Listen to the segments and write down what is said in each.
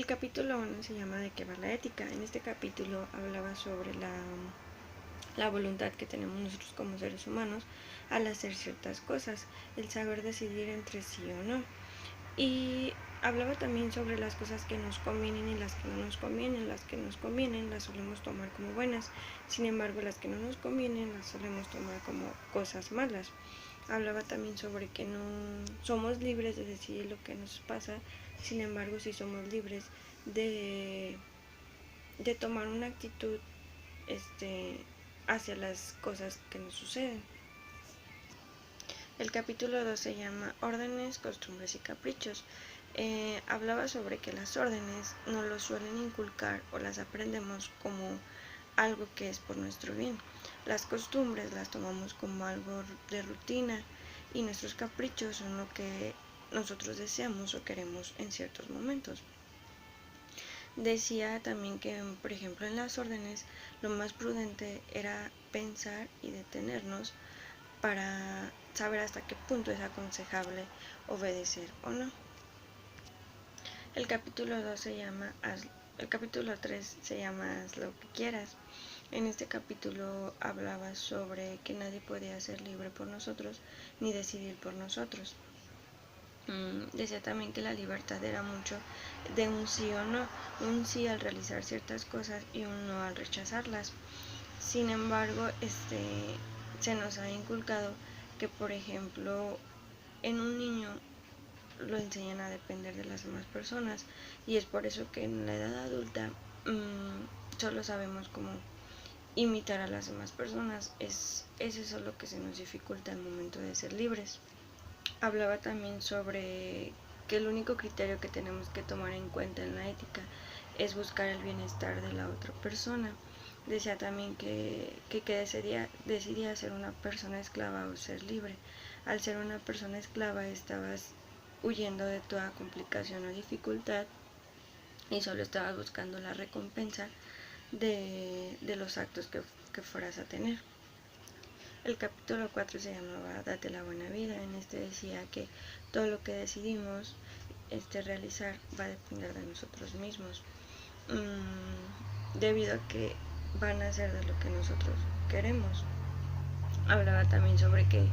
El capítulo 1 se llama ¿De qué va la ética? En este capítulo hablaba sobre la voluntad que tenemos nosotros como seres humanos al hacer ciertas cosas, el saber decidir entre sí o no. Y hablaba también sobre las cosas que nos convienen y las que no nos convienen. Las que nos convienen las solemos tomar como buenas, sin embargo las que no nos convienen las solemos tomar como cosas malas. Hablaba también sobre que no somos libres de decidir lo que nos pasa, sin embargo sí somos libres de, de tomar una actitud hacia las cosas que nos suceden. El capítulo 2 se llama Órdenes, costumbres y caprichos. Hablaba sobre que las órdenes nos lo suelen inculcar o las aprendemos como algo que es por nuestro bien. Las costumbres las tomamos como algo de rutina y nuestros caprichos son lo que nosotros deseamos o queremos en ciertos momentos. Decía también que, por ejemplo, en las órdenes lo más prudente era pensar y detenernos para saber hasta qué punto es aconsejable obedecer o no. El capítulo 2 se llama el capítulo 3 se llama Haz lo que quieras. En este capítulo hablaba sobre que nadie podía ser libre por nosotros ni decidir por nosotros. Decía también que la libertad era mucho de un sí o no, un sí al realizar ciertas cosas y un no al rechazarlas. Sin embargo, se nos ha inculcado que, por ejemplo, en un niño lo enseñan a depender de las demás personas y es por eso que en la edad adulta solo sabemos cómo imitar a las demás personas. Es eso lo que se nos dificulta al momento de ser libres. Hablaba también sobre que el único criterio que tenemos que tomar en cuenta en la ética es buscar el bienestar de la otra persona. Decía también que decidía ser una persona esclava o ser libre. Al ser una persona esclava estabas huyendo de toda complicación o dificultad y solo estabas buscando la recompensa de los actos que fueras a tener. El capítulo 4 se llamaba Date la buena vida. En este decía que todo lo que decidimos realizar va a depender de nosotros mismos, debido a que van a ser de lo que nosotros queremos. Hablaba también sobre que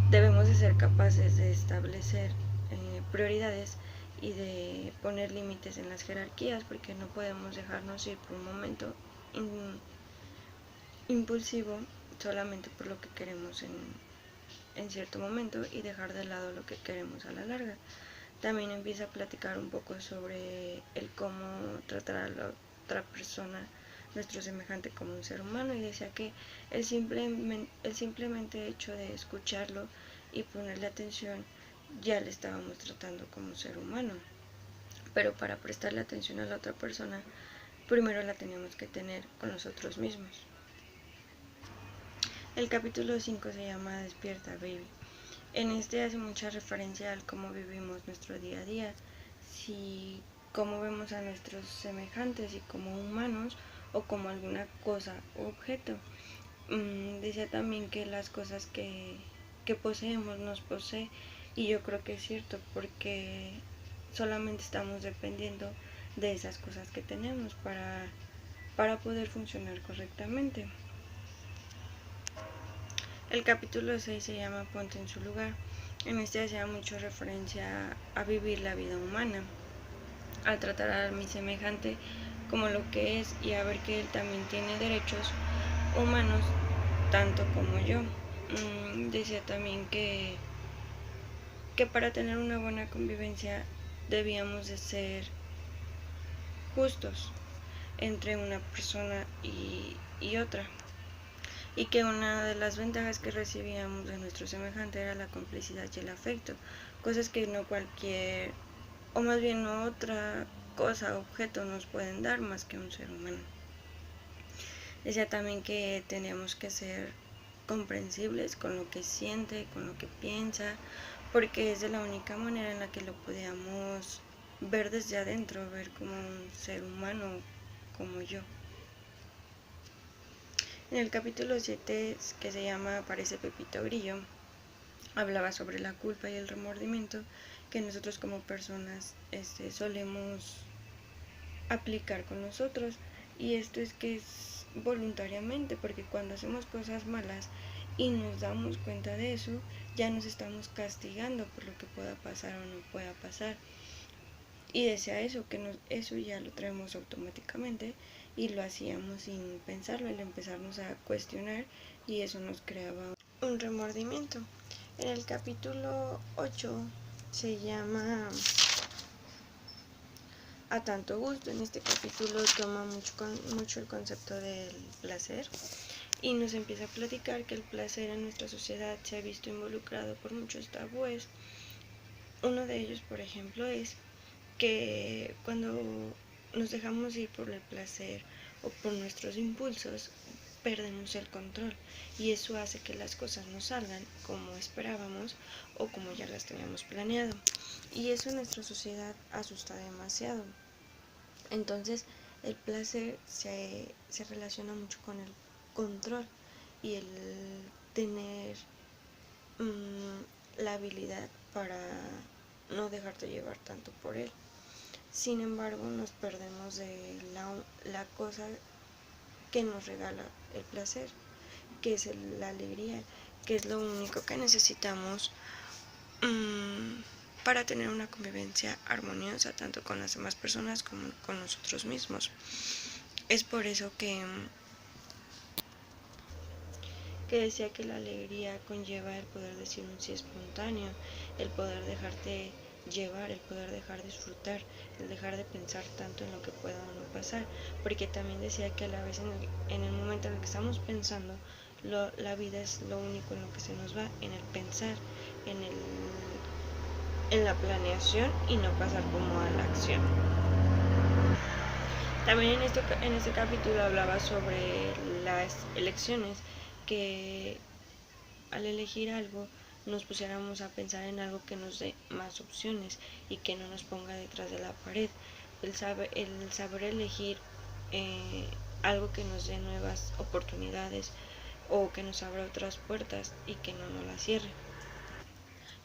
debemos de ser capaces de establecer prioridades y de poner límites en las jerarquías, porque no podemos dejarnos ir por un momento impulsivo solamente por lo que queremos en cierto momento y dejar de lado lo que queremos a la larga. También empieza a platicar un poco sobre el cómo tratar a la otra persona, nuestro semejante, como un ser humano, y decía que el simplemente hecho de escucharlo y ponerle atención ya le estábamos tratando como un ser humano, pero para prestarle atención a la otra persona primero la teníamos que tener con nosotros mismos. El capítulo 5 se llama Despierta, baby. En este hace mucha referencia al cómo vivimos nuestro día a día, si cómo vemos a nuestros semejantes y como humanos o como alguna cosa u objeto. Decía también que las cosas que poseemos nos posee, y yo creo que es cierto, porque solamente estamos dependiendo de esas cosas que tenemos para poder funcionar correctamente. El capítulo 6 se llama Ponte en su lugar. En este hacía mucho referencia a vivir la vida humana, a tratar a mi semejante como lo que es y a ver que él también tiene derechos humanos tanto como yo. Decía también que para tener una buena convivencia debíamos de ser justos entre una persona y otra, y que una de las ventajas que recibíamos de nuestro semejante era la complicidad y el afecto, cosas que no cualquier, o más bien no otra cosa o objeto nos pueden dar más que un ser humano. Decía también que teníamos que ser comprensibles con lo que siente, con lo que piensa, porque es de la única manera en la que lo podíamos ver desde adentro, ver como un ser humano como yo. En el capítulo 7, que se llama Aparece Pepito Grillo, hablaba sobre la culpa y el remordimiento que nosotros como personas solemos aplicar con nosotros. Y esto es que es voluntariamente, porque cuando hacemos cosas malas y nos damos cuenta de eso, ya nos estamos castigando por lo que pueda pasar o no pueda pasar. Y decía eso, que eso ya lo traemos automáticamente y lo hacíamos sin pensarlo, el empezarnos a cuestionar, y eso nos creaba un remordimiento. En el capítulo 8 se llama A tanto gusto. En este capítulo toma mucho el concepto del placer y nos empieza a platicar que el placer en nuestra sociedad se ha visto involucrado por muchos tabúes. Uno de ellos, por ejemplo, es que cuando nos dejamos ir por el placer o por nuestros impulsos, perdemos el control, y eso hace que las cosas no salgan como esperábamos o como ya las teníamos planeado, y eso en nuestra sociedad asusta demasiado. Entonces el placer se relaciona mucho con el control y el tener la habilidad para no dejarte llevar tanto por él. Sin embargo, nos perdemos de la cosa que nos regala el placer, que es la alegría, que es lo único que necesitamos para tener una convivencia armoniosa tanto con las demás personas como con nosotros mismos. Es por eso que decía que la alegría conlleva el poder decir un sí espontáneo, el poder dejarte llevar, el poder dejar de disfrutar, el dejar de pensar tanto en lo que pueda o no pasar, porque también decía que a la vez en el momento en el que estamos pensando, la vida es lo único en lo que se nos va, en el pensar, en la planeación y no pasar como a la acción. También en este capítulo hablaba sobre las elecciones, que al elegir algo nos pusiéramos a pensar en algo que nos dé más opciones y que no nos ponga detrás de la pared. El saber elegir algo que nos dé nuevas oportunidades o que nos abra otras puertas y que no nos las cierre.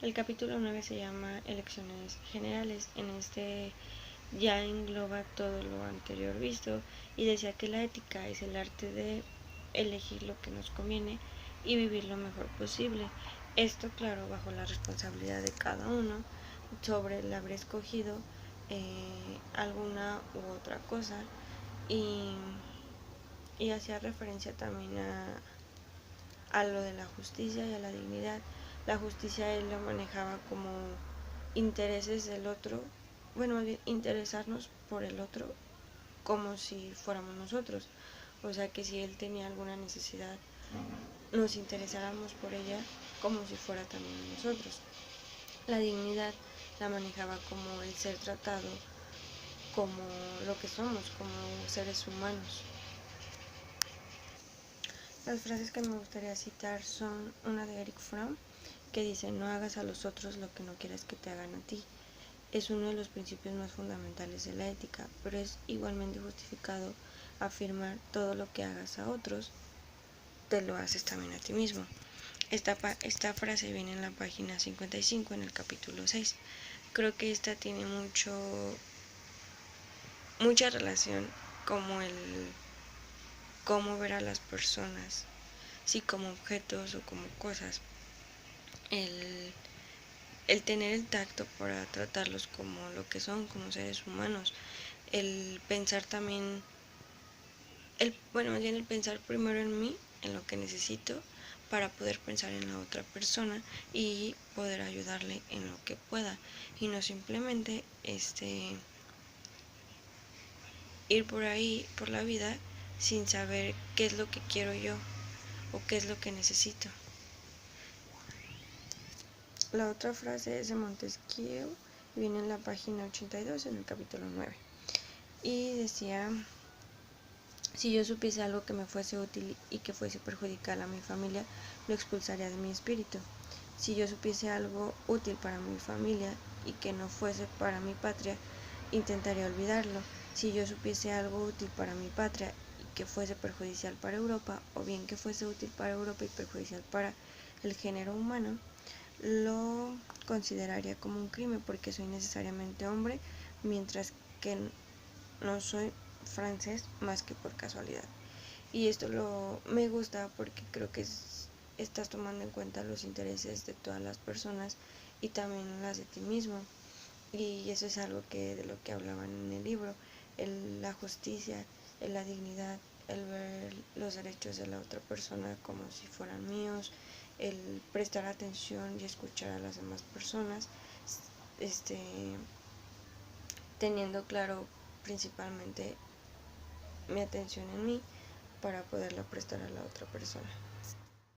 El capítulo 9 se llama Elecciones Generales. En este ya engloba todo lo anterior visto y decía que la ética es el arte de elegir lo que nos conviene y vivir lo mejor posible. Esto, claro, bajo la responsabilidad de cada uno sobre el haber escogido alguna u otra cosa, y, y hacía referencia también a lo de la justicia y a la dignidad. La justicia él lo manejaba como intereses del otro, bueno, interesarnos por el otro como si fuéramos nosotros. O sea, que si él tenía alguna necesidad, nos interesáramos por ella como si fuera también nosotros. La dignidad la manejaba como el ser tratado como lo que somos, como seres humanos. Las frases que me gustaría citar son una de Eric Fromm, que dice: no hagas a los otros lo que no quieras que te hagan a ti. Es uno de los principios más fundamentales de la ética, pero es igualmente justificado afirmar: todo lo que hagas a otros, te lo haces también a ti mismo. Esta frase viene en la página 55, en el capítulo 6. Creo que esta tiene mucha relación como cómo ver a las personas, si como objetos o como cosas. El tener el tacto para tratarlos como lo que son, como seres humanos. El pensar también, más bien el pensar primero en mí, en lo que necesito, para poder pensar en la otra persona y poder ayudarle en lo que pueda, y no simplemente ir por ahí, por la vida, sin saber qué es lo que quiero yo o qué es lo que necesito. La otra frase es de Montesquieu y viene en la página 82, en el capítulo 9. Y decía: si yo supiese algo que me fuese útil y que fuese perjudicial a mi familia, lo expulsaría de mi espíritu. Si yo supiese algo útil para mi familia y que no fuese para mi patria, intentaría olvidarlo. Si yo supiese algo útil para mi patria y que fuese perjudicial para Europa, o bien que fuese útil para Europa y perjudicial para el género humano, lo consideraría como un crimen, porque soy necesariamente hombre, mientras que no soy francés más que por casualidad. Y esto me gusta porque creo que estás tomando en cuenta los intereses de todas las personas y también las de ti mismo. Y eso es algo de lo que hablaban en el libro, la justicia, la dignidad, el ver los derechos de la otra persona como si fueran míos, el prestar atención y escuchar a las demás personas, este, teniendo claro principalmente mi atención en mí para poderla prestar a la otra persona.